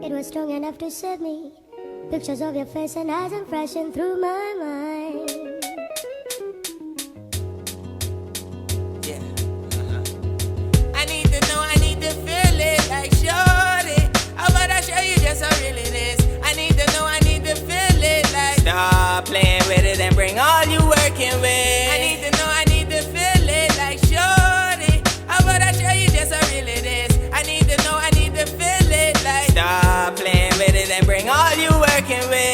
It was strong enough to save me. Pictures of your face and eyes and flashing through my mind. Yeah. I need to know, I need to feel it like shorty. How about I show you just how real it is? I need to know, I need to feel it like stop playing with it and bring all you working with. I need to know, I need to feel it like shorty. How about I show you just how real it is? I need to know, I need to feel it like stop playing with it and bring all you working with.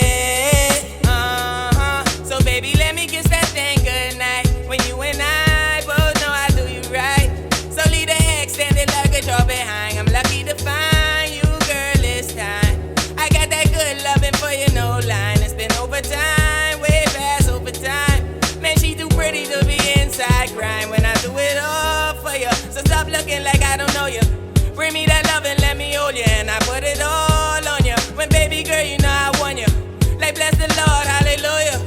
So baby, let me kiss that thing goodnight. When you and I both know I do you right. So leave the extended luggage all behind. I'm lucky to find you, girl, this time. I got that good loving for you, no line. It's been overtime, way past overtime. Man, she too pretty to be inside grind when I do it all for you. So stop looking like I don't know you. Bring me that love and let me hold you, and I put it all on you. When baby girl, you know I want you. Like bless the Lord, hallelujah.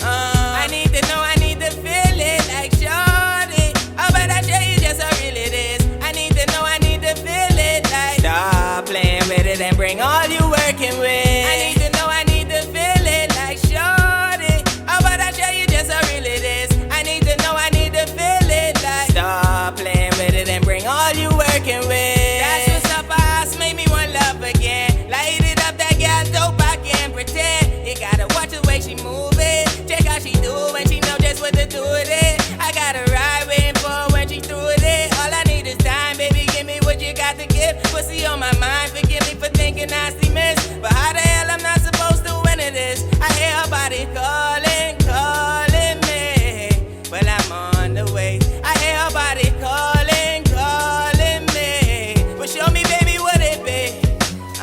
I need to know, I need to feel it like shorty. How about I show you just how real it is? I need to know, I need to feel it like stop playing with it and bring all you working with. I need to know, I need to feel it like shorty. How about I show you just how real it is? I need to know, I need to feel it like stop playing with it and bring all you working with. That's what's up, ass, make me want love again. Light it up, that gal dope, I can't pretend. You gotta watch the way she move it. Check how she do when she know just what to do with it. I got a ride waiting for her when she through with it. All I need is time, baby, give me what you got to give. Pussy on my mind, forgive me for thinking nasty miss. But how the hell I'm not supposed to win it is? I hear her body calling, calling me. Well, I'm on the way. I hear her body calling, calling me. Well, show me, baby, what it be.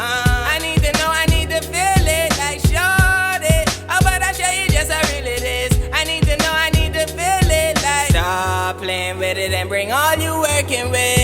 I need to know, I need to feel it like shorty. How about I show you just how real it is? I need to know, I need to feel it like stop playing with it and bring all you working with.